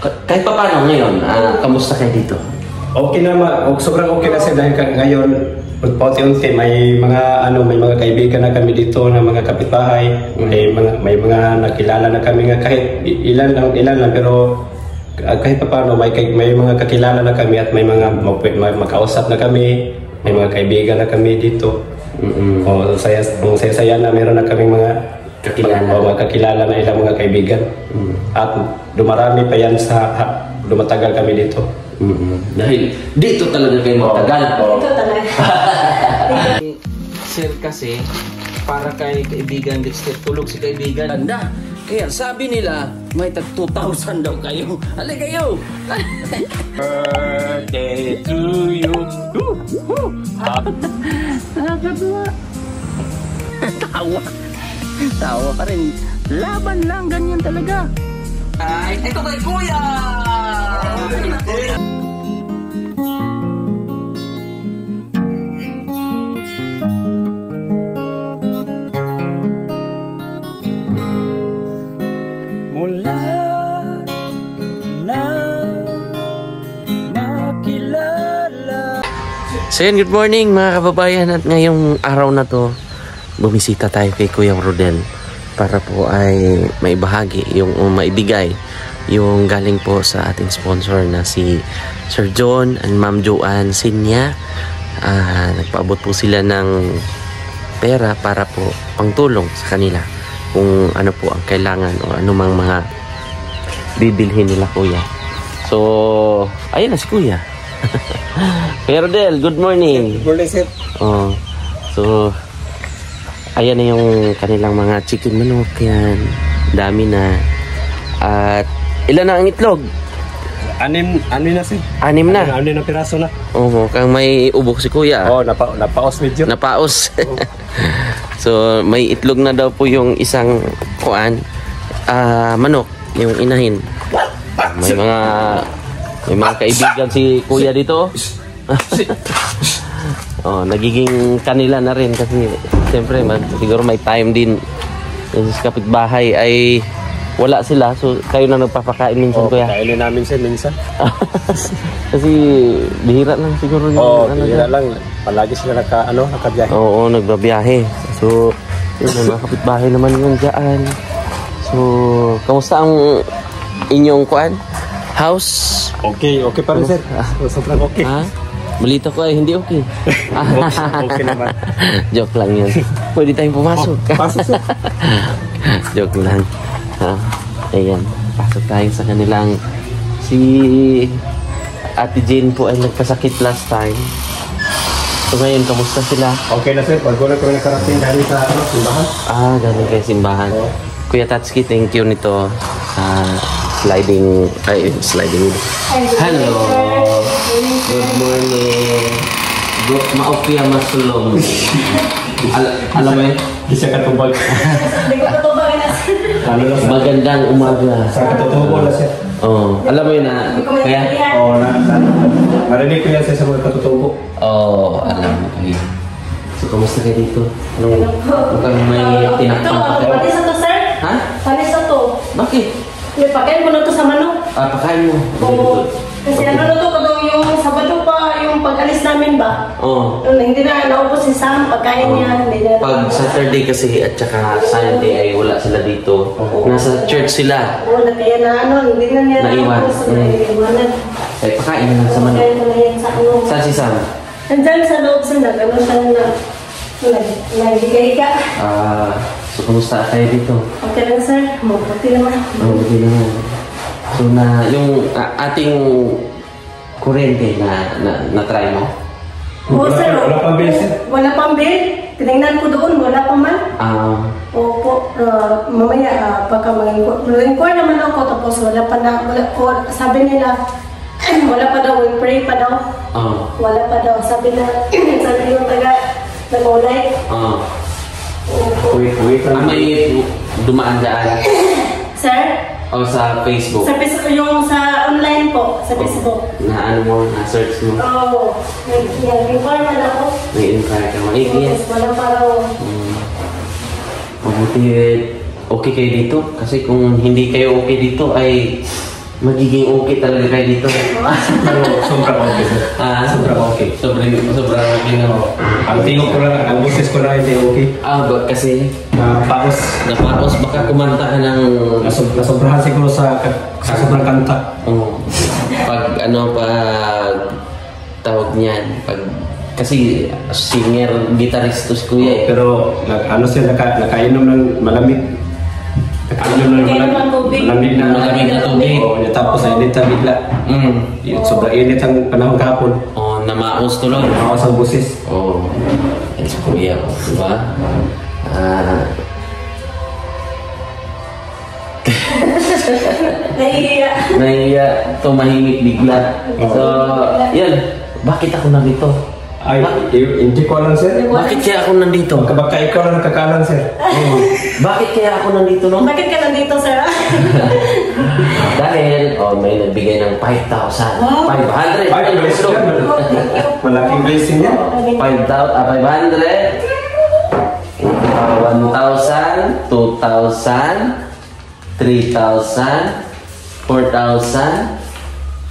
Kahit pa paano ngayon, kamusta kayo dito? Okay na, sobrang okay na sir dahil ngayon paunti-unti may mga kaibigan na kami dito na mga kapitbahay, may mga nakilala na kami nga kahit ilan lang pero kahit pa paano may mga kakilala na kami at may mga makausap na kami, may mga kaibigan na kami dito. Saya na meron na kaming mga kakilala na ilang mga kaibigan. At dumarami pa yan dumatagal kami dito. Dahil dito talaga kayo matagal. Dito talaga. Sir kasi, para kay kaibigan Dexter, tulog si kaibigan. Anda, kaya sabi nila, may tag 2,000 daw kayo. Halika kayo! Birthday to you! Nakakatuwa. Tawa pa rin. Laban lang, ganyan talaga. Ay, ito kay Kuya! Mula na makilala. So yun, good morning mga kababayan, at ngayong araw na to bumisita tayo kay Kuya Rodel para po ay maibahagi yung maibigay yung galing po sa ating sponsor na si Sir John and Ma'am Joanne Sinya. Nagpaabot po sila ng pera para po pangtulong sa kanila kung ano po ang kailangan o anumang mga bibilhin nila Kuya. So ayun na si Kuya. Kuya Rodel, good morning. Good morning sir. So ayan na yung kanilang mga chicken manok, yan dami na. At ilan na ang itlog? Anim na sir. Anim na? Anim na piraso na. Mukhang may ubok si Kuya. Napaos medyo. Napaos. So may itlog na daw po yung isang manok, yung inahin. May mga kaibigan si Kuya dito. Nagiging kanila na rin kasi siyempre siguro may time din sa kapitbahay ay wala sila, so kayo na nagpapakain minsan Kuya. Kainin namin sir minsan. Kasi bihira lang siguro yung bihira lang. Palagi sila nakabiyahe. Oo, nagbabiyahe. So yun, mga kapitbahay naman yun dyan. So kamusta ang inyong house? Okay pa rin sir. Sobrang okay. Balita ko ay hindi okay. Okay naman. Joke lang yun. Pwede tayong pumasok. Pasok sir. Joke lang. Ayan. Pasok tayo sa kanilang. Si Ate Jane po ay nagkasakit last time. So ngayon, kamusta sila? Okay na sir. Bago na kami nakarating galing sa simbahan. Galing kayo simbahan. Kuya Tatsuki, thank you nito sa sliding. Hello. Good morning. Maupya masulong. Alam mo yun? Di siya katubag. Hindi ko katubag na. Magandang umaga. Sa katutubag na siya. Alam mo yun na. Kaya? Narinig ko yan siya sa mga katutubo. Alam mo kayo. So, kamusta kayo dito? Mukhang may tinakpan pa kayo. Panis na to, sir? Ha? Panis na to. Bakit? Pakain mo na to sa manok. Pakain mo. Kasi naluto ko daw yung Sabado pa, yung pag-alis namin ba? Hindi na naubos si Sam, pagkain niya. Pag Saturday kasi at saka Sunday ay wala sila dito. Nasa church sila. Kaya hindi na niya naiwan. Ay, pakain na lang sa manok. Saan si Sam? Nandyan sa loob sila, gano'n siya na naghiga-higa. So, kumusta kayo dito? Okay lang, sir. Mabuti naman. Mabuti naman. So, yung ating kurente na-try mo? Oo, sir. Wala pang bill, sir. Wala pang bill. Tinignan ko doon, wala pa man. Opo. Mamaya, pagka mag-inquire naman ako, tapos wala pa na, sabi nila, wala pa daw, we pray pa daw. Wala pa daw. Sabi yung nag-ulay. Wait. May dumaan daan? Sir? Sa Facebook? Sa Facebook, yung sa online po, sa Facebook. Na na-search mo? Oo. Nag-inquire man ako. Nag-inquire ka? Yes. Wala pa raw. Mabuti okay kayo dito? Kasi kung hindi kayo okay dito ay magiging okay talaga kayo dito. Sobrang okay, sir. Sobrang okay. Sobrang okay na. Ang tingin ko lang, ang boses ko lang hindi okay. Kasi Napaos. Baka kumanta ka ng... Nasobrahan siguro sa sobrang kanta. Pag tawag niyan, kasi singer, guitarist to si Kuya eh. Pero nakainom ng malamig. Nakainom ng malamig na tubig. Tapos ay init na bigla. Sobrang init ang panahon kahapon. Namaos tuloy. Namaos ang busis. Yan si Kuya, diba? Nahiya, tumahimik bigla. So, yan. Bakit ako nandito? Ay, hindi ko alam, sir. Bakit kaya ako nandito? Baka ikaw lang nakakaalam, sir. Bakit kaya ako nandito, no? Bakit ka nandito, sir? Dahil, may nagbigay ng 5,000. Wow. 500. Ay, blessing yan. Malaking blessing yan. 500, 1,000, 2,000, 3,000, 4,000,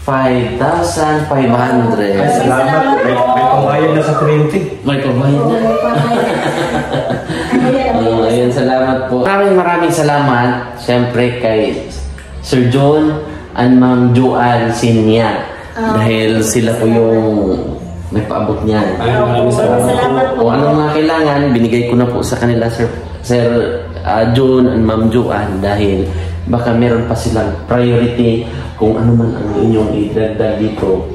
5,500. Ay, salamat. May pambayad na sa kuryente. May pambayad na. Ayun, salamat po. Maraming salamat. Siyempre kay Sir John and Ma'am Joanne Sinya. Dahil sila po yung may paabot niyan. Ay, maraming salamat. Kung anong mga kailangan, binigay ko na po sa kanila, Sir John and Ma'am Joanne. Dahil baka meron pa silang priority kung ano man ang inyong idagdag dito,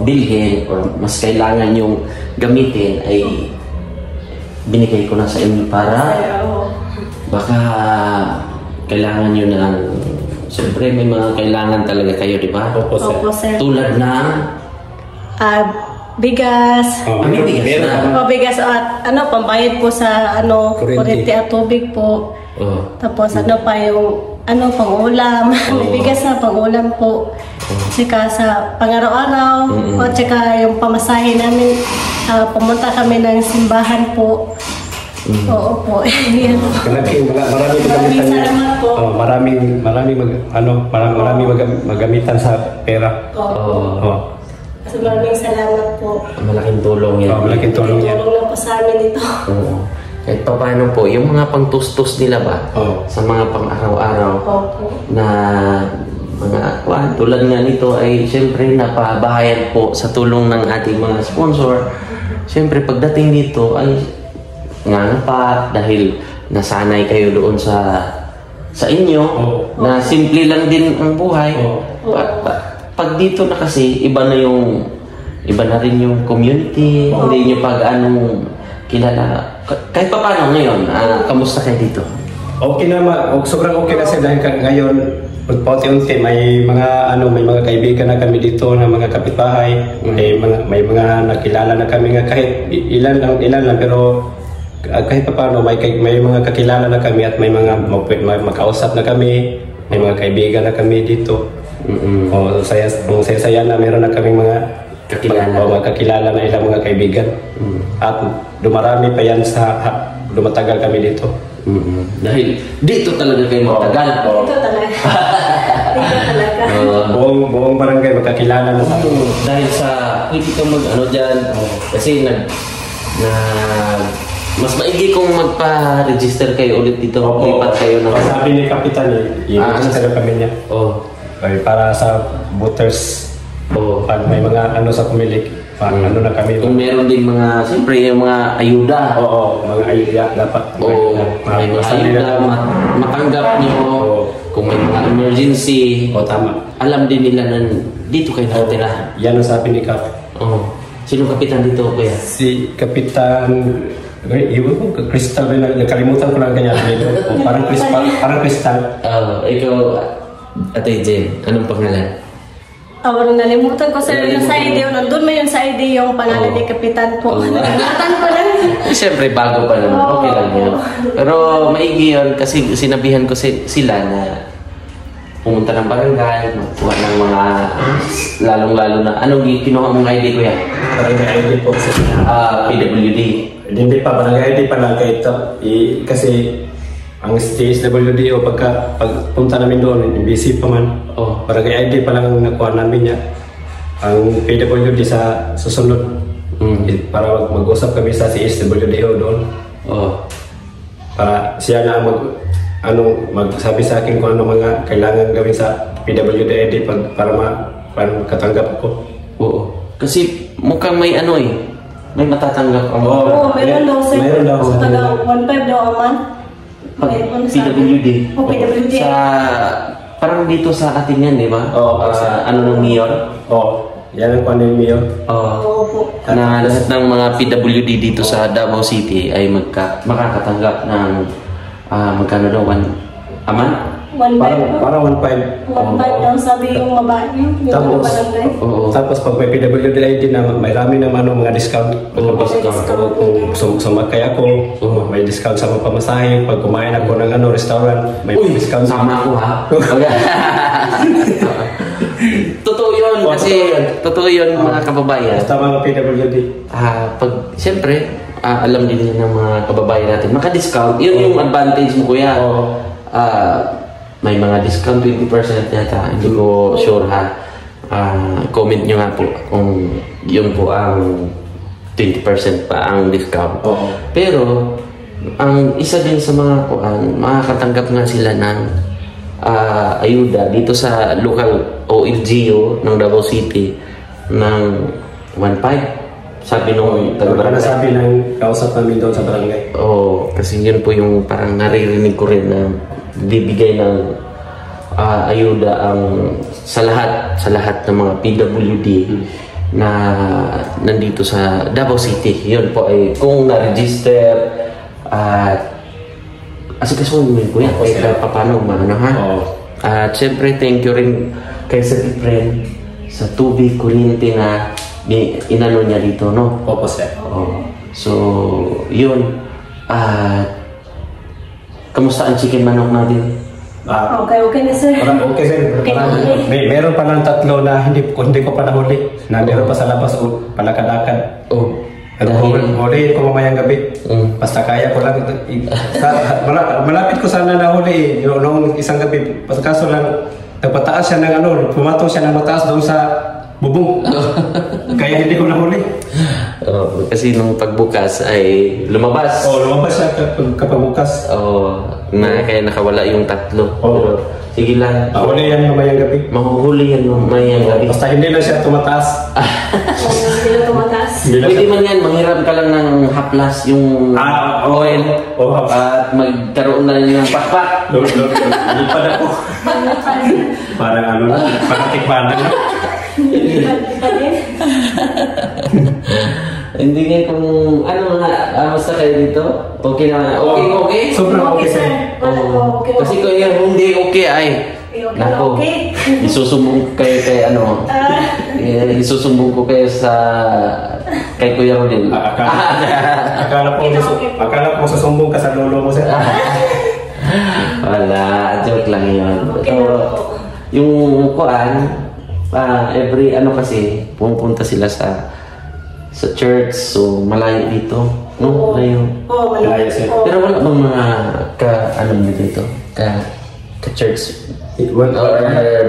bilhin or mas kailangan yung gamitin, ay binigay ko na sa inyo para baka kailangan nyo ng, siyempre may mga kailangan talaga kayo, di ba? Opo, sir. Tulad ng bigas. May bigas na. Bigas at pambayad po sa kuryente at tubig po. Tapos pa yung pang-ulam. May bigas na pang-ulam po. Tsaka sa pang-araw-araw. O tsaka yung pamasahe namin, pumunta kami ng simbahan po. Oo po. Maraming salamat po. Maraming magamitan sa pera. Maraming salamat po. Malaking tulong yan. Malaking tulong yan. Tulong na po sa amin ito. Kahit pa paano po, yung mga pang-tustos nila ba? Sa mga pang-araw-araw na mga tulad nga nito ay siyempre napabahayan po sa tulong ng ating mga sponsor. Siyempre pagdating dito ay nga pa dahil nasanay kayo doon sa inyo na simple lang din ang buhay. Pag dito na kasi iba na rin yung community, hindi nyo kilala. Kahit pa paano ngayon, kamusta kayo dito? Okay na, sobrang okay na siya dahil ngayon paunti-unti may mga kaibigan na kami dito na mga kapitbahay, may mga nakilala na kami nga kahit ilan lang pero kahit pa paano may mga kakilala na kami at may mga makausap na kami, may mga kaibigan na kami dito. Saya na meron na kaming mga kakilala na ilang mga kaibigan. At dumarami pa yan lumatagal kami dito. Dahil dito talaga kayo matagal. Dito talaga. Buong barangay magkakilala na sa dahil sa hindi ka dyan kasi mas maigi kung magpa-register kayo ulit dito. Lipat kayo na. Sabi ni Kapitan i-register kami niya. Para sa voters. Pag may mga sa pumilik, na kami. Kung meron din siyempre yung mga ayuda. Mga ayuda dapat. May mga ayuda, matanggap nyo. Kung may mga emergency. Tama. Alam din nila na dito kayo nakatira. Yan ang sabi ni Kap. Sino kapitan dito, kuya? Si Kapitan... Crystal rin, nakalimutan ko lang kanya. Parang Crystal. Ikaw, Ate Jen, anong pangalan? Nalimutan ko sa ID. Nandun mo yung sa ID yung pangalan ni Kapitan po. Nalimutan ko lang. Siyempre, bago pa naman. Okay lang yun. Pero maigi yun kasi sinabihan ko sila na pumunta ng barangay, magkuha ng mga lalong-lalo na. Anong kinuha mong ID ko yan? Barangay ID po. PWD. Hindi pa, barangay ID pa lang kasi ang SWDO pagpunta namin doon, busy pa man. Barangay ID pa lang ang nakuha namin niya. Ang PWD sa susunod. Para mag-usap kami sa CSWDO doon. Para siya na magsabi sa akin kung ano mga kailangan gawin sa PWD ID para makatanggap ko. Kasi mukhang may may matatanggap ang meron daw sir. Meron daw. Taga 1.5 daw a month. PWD. PWD. Sa parang dito sa atin yan, di ba? Ng mayor? Yan ang kuha ng mayor. Na lahat ng mga PWD dito sa Davao City ay makakatanggap ng magkano daw? A month? 1.5. Parang 1.5. 1.5 daw sabi yung babae. Yung barangay. Tapos pag may PWD ID na may rami ng mga discount. Kung sumakay ako, may discount sa mga pamasahe. Pag kumain ako ng restaurant, may discount. Sama ako ha. Totoo yun kasi totoo yun mga kababayan. Basta mga PWD. Siyempre, alam din ng mga kababayan natin, maka-discount. Yun yung advantage mo kuya. May mga discount 20% yata. Hindi ko sure ha. Comment nyo nga po kung yun po ang 20% pa ang discount. Pero ang isa din sa mga makakatanggap nga sila ng ayuda dito sa local OLGU ng Davao City ng 1.5. Sabi nung taga-barangay. Sabi ng kausap namin doon sa barangay. Kasi yun po yung parang naririnig ko rin na bibigay ng ayuda sa lahat ng mga PWD na nandito sa Davao City. Yun po ay kung na-register at asikasuhin mo yun po yan. Paano ha? At syempre thank you rin kay Sir Efren sa tubig kuryente na inano niya dito, no? Opo, sir. So, yun. Kamusta ang chicken manok natin? Okay na sir. Okay sir. Meron pa ng 3 na hindi ko pa nahuli. Meron pa sa labas o palakad-lakad. Pero huli ko mamayang gabi. Basta kaya ko lang. Malapit ko sana nahuli noong isang gabi. Kaso lang, nagpataas siya ng pumatong siya ng mataas doon sa bubong. Kaya hindi ko nahuli. Kasi nung pagbukas ay lumabas. Lumabas siya kapag bukas. Kaya nakawala yung 3. Pero sige lang. Mahuli yan mamayang gabi. Mahuhuli yan mamayang gabi. Basta hindi na siya tumataas. Hindi na tumataas. Pwede man yan, manghiram ka lang ng haplas yung oil. At magkaroon na rin ng pakpak. Lipad ako. Parang parang tikbanan. Hindi nga kung basta kayo dito. Okay na. Okay. Sobrang okay sir. Okay. Kasi kung yung hindi okay ay nako, isusumbong kayo kay isusumbong ko kayo kay Kuya Rodel. Akala ko susumbong ka sa lolo mo sir. Wala, joke lang yun. Yung every kasi pumunta sila sa church, so malayo dito, no? Malayo. Malayo sir. Pero wala bang mga dito? Ka-church? Or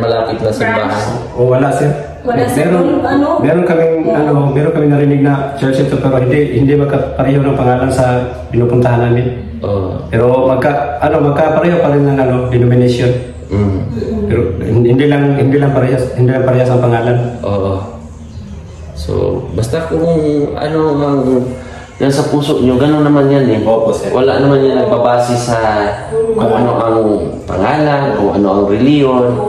malapit na simbahan? Wala sir. Meron kaming narinig na church ito pero hindi magkapareho ng pangalan sa pinupuntahan namin. Pero magkapareho pa rin ng denomination. Pero hindi lang parehas ang pangalan. So basta kung ang nasa puso nyo, gano'n naman yan eh. Wala naman yan nagbabase sa kung ano ang pangalan, kung ano ang reliyon.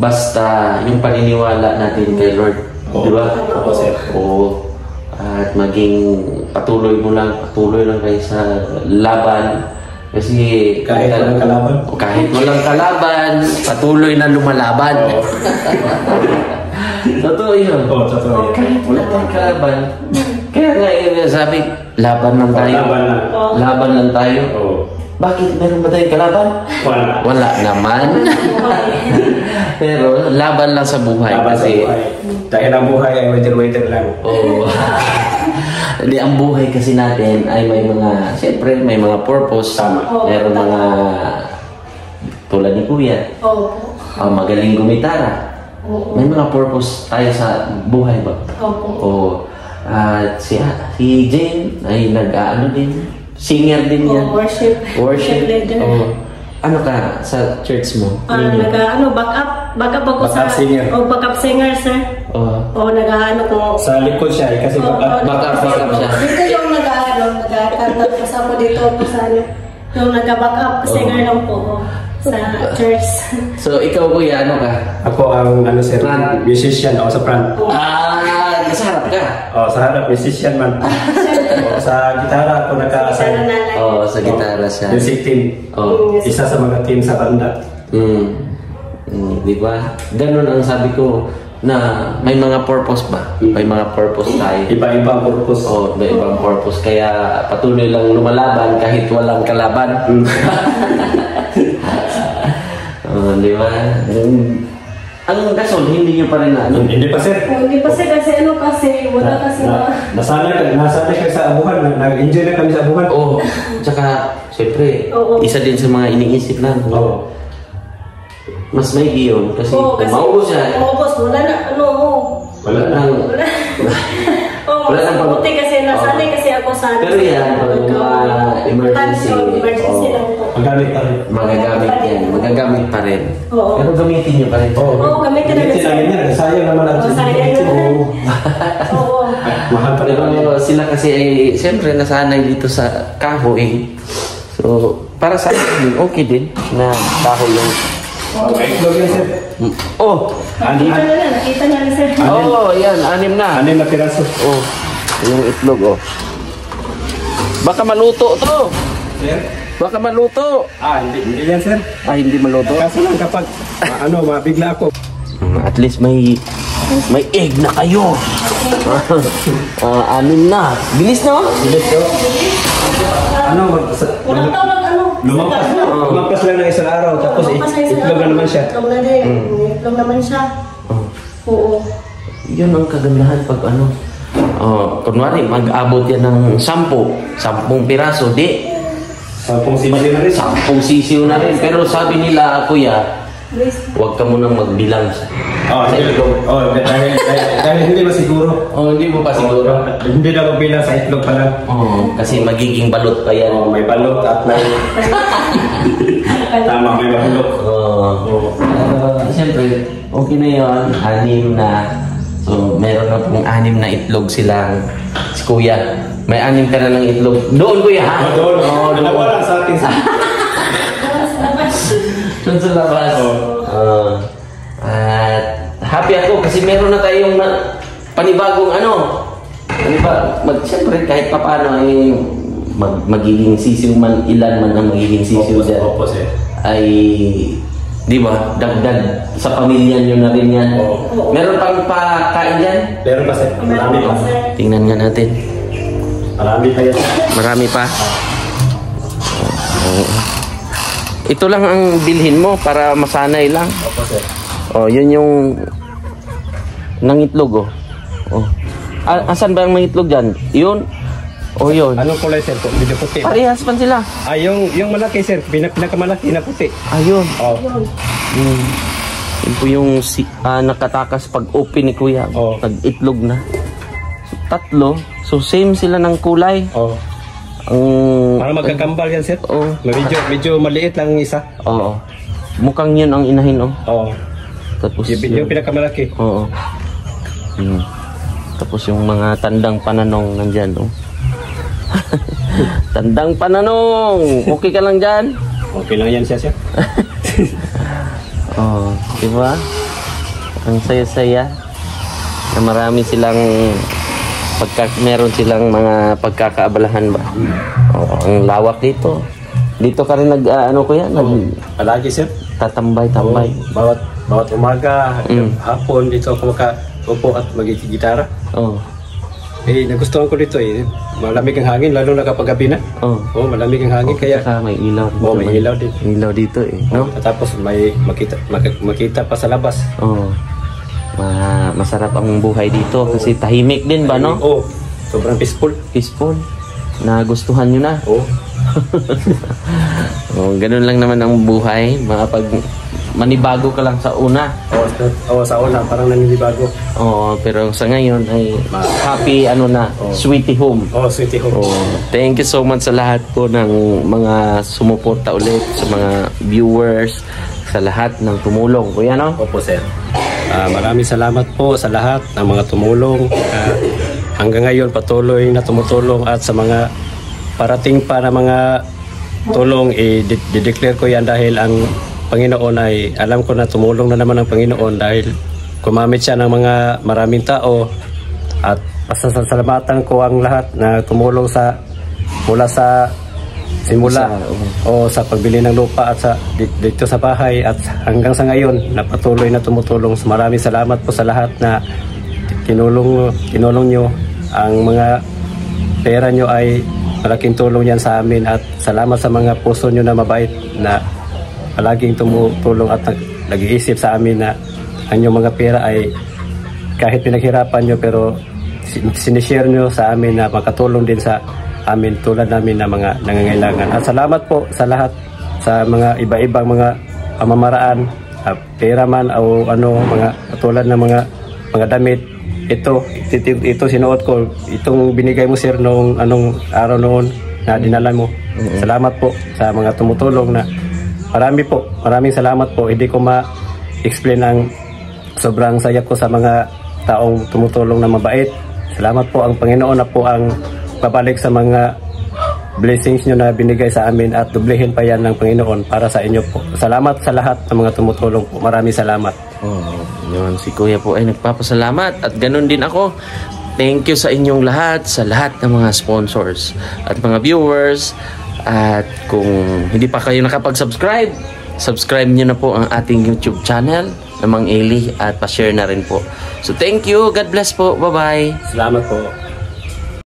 Basta yung paniniwala natin kay Lord. Di ba? At maging patuloy lang kayo sa laban. Kasi kahit walang kalaban, patuloy na lumalaban. Totoo yun. Kahit walang kalaban. Kaya nga sabi, laban lang tayo. Laban lang tayo. Bakit meron ba tayong kalaban? Wala naman. Pero laban lang sa buhay. Laban sa kasi, buhay. Dahil ang buhay ay waiter-waiter lang. Oo. Hindi, ang buhay kasi natin ay may mga, siyempre, may mga purpose. Tama. Meron mga, tulad ni Kuya, Opo. magaling gumitara. Oo. May mga purpose tayo sa buhay ba? Opo. Oo. At si Jane ay nag-ano din, singer din yan. Worship leader. Oo. Ano ka sa church mo? Backup ako Backup sa singer. backup singer, sir. Oo. Nag-ano ko. Sa likod siya kasi Backup siya. Dito yung nag-kanta ako dito po sa ano. Yung nag-backup singer lang po sa church. So ikaw Kuya, ano ka? Ako ang sir, Front. musician o sa front. Nasa harap ka? Sa harap, musician man. Sa gitara ako naka-assign. Sa gitara siya. Music team. Isa sa mga team sa banda. Di ba? Ganun ang sabi ko na may mga purpose ba? May mga purpose tayo. Iba-iba ang purpose. May ibang purpose. Kaya patuloy lang lumalaban kahit walang kalaban. Di ba? Ang gasol, hindi nyo pa rin na ano? Hindi pa sir. Hindi pa sir kasi wala kasi Nasanay kayo sa abuhan. Nag-enjoy na kami sa abuhan. Tsaka, syempre, Oo. isa din sa mga iniisip lang. Oo. Mas may yun kasi maubos siya. Maubos, wala na, Wala na. Wala nang mabuti kasi nasanay kasi ako sa Pero yan, emergency. Emergency lang po. Magagamit pa rin. Magagamit pa rin. Oo. Pero gamitin nyo pa rin. Oo, gamitin na rin. namin yan. Sayang naman ang Sayang naman. Oo. Mahal pa rin. Pero sila kasi ay, siyempre, nasanay dito sa kahoy. So, para sa akin, okay din na kahoy yung... Itlog yan sir. Nakita na rin sir. Yan, 6 na. 6 na piraso. Yung itlog, Baka maluto to. Sir? Baka maluto. Hindi yan sir. Hindi maluto. Kaso lang kapag mabigla ako. At least may egg na kayo. 6 na. Bilis na. Walang tawag Lumampas lang ng isang araw. Tapos itlog na naman siya. Itlog naman siya. Oo. Yun ang kagandahan pag kunwari mag-abot yan ng 10 piraso, di 10 sisiw na rin. 10 sisiw na rin. Pero sabi nila, Kuya, huwag ka munang magbilang sa itlog. Dahil hindi ba siguro? Hindi mo pa siguro. Hindi na magbilang sa itlog pa lang. Kasi magiging balot pa yan. May balot at may... Tama, may balot. Siyempre, okay na yun. 6 na. So, meron na pong 6 na itlog silang si Kuya. May 6 ka na ng itlog. Doon, Kuya, ha? Doon. Dalawa lang sa atin. Doon sa labas. At happy ako kasi meron na tayong panibagong siyempre kahit pa paano ay magiging sisiw man, ilan man ang magiging sisiw dyan. Ay, di ba, dagdag sa pamilya nyo na rin yan. Meron pang pakain dyan? Meron pa sir. Marami pa. Tingnan nga natin. Marami pa yan. Marami pa. Ito lang ang bilhin mo para masanay lang. Opo sir. Yun yung nangitlog, asan ba ang nangitlog dyan? Yun? Yun. Anong kulay sir? Medyo puti. Parehas pa sila. Yung malaki sir. Pinakamalaki na puti. Ayun. Yun po yung nakatakas pag open ni Kuya. Pag itlog na. So, 3. So same sila ng kulay. Para magkakambal yan sir. Medyo maliit lang ang isa. Mukhang yun ang inahin. Tapos yung pinakamalaki. Tapos yung mga tandang pananong nandyan. Tandang pananong. Okay ka lang dyan? Okay lang yan siya. Diba? Ang saya-saya. Na marami silang meron silang mga pagkakaabalahan ba? Ang lawak dito. Dito ka rin Kuya? Palagi sir. Tatambay-tambay. Bawat umaga, hapon dito ako makaupo at mag-gitara. nagustuhan ko dito eh. Malamig ang hangin, lalo na kapag gabi na. Oo, malamig ang hangin. Kaya may ilaw dito. may ilaw din. Ilaw dito eh. No? Tapos may makita pa sa labas. Masarap ang buhay dito kasi tahimik din ba, no? Oo, sobrang peaceful. Peaceful. Nagustuhan nyo na. Oo. Ganun lang naman ang buhay. Pag manibago ka lang sa una. Sa una, parang naninibago. Pero sa ngayon ay happy, sweetie home. Sweetie home. Thank you so much sa lahat po ng mga sumuporta ulit, sa mga viewers, sa lahat ng tumulong. Kuya, no? Opo, sir. Maraming salamat po sa lahat ng mga tumulong. Hanggang ngayon patuloy na tumutulong at sa mga parating pa na mga tulong, i-declare ko yan dahil ang Panginoon ay alam ko na tumulong na naman ang Panginoon dahil gumamit siya ng mga maraming tao at pasasalamatan ko ang lahat na tumulong mula sa simula sa pagbili ng lupa at dito sa bahay at hanggang sa ngayon na patuloy na tumutulong. Maraming salamat po sa lahat na kinulong nyo. Ang mga pera nyo ay malaking tulong yan sa amin at salamat sa mga puso nyo na mabait na palaging tumutulong at nag-iisip sa amin na ang inyong mga pera ay kahit pinaghirapan nyo pero sinishare nyo sa amin na makatulong din sa amin tulad namin na mga nangangailangan. At salamat po sa lahat sa mga iba-ibang mga pamamaraan, pera man o mga tulad ng mga damit. Ito sinuot ko, itong binigay mo sir noong anong araw noon na dinala mo. Salamat po sa mga tumutulong na maraming salamat po. Hindi ko ma-explain ang sobrang saya ko sa mga taong tumutulong na mabait. Salamat po, ang Panginoon na po ang babalik sa mga blessings nyo na binigay sa amin at dublehin pa yan ng Panginoon para sa inyo po. Salamat sa lahat ng mga tumutulong po. Maraming salamat. Yun, si Kuya po ay nagpapasalamat at ganun din ako. Thank you sa inyong lahat, sa lahat ng mga sponsors at mga viewers. At kung hindi pa kayo nakapag-subscribe, subscribe nyo na po ang ating YouTube channel na Mang Eli at pa-share na rin po. So thank you, God bless po, bye-bye. Salamat po.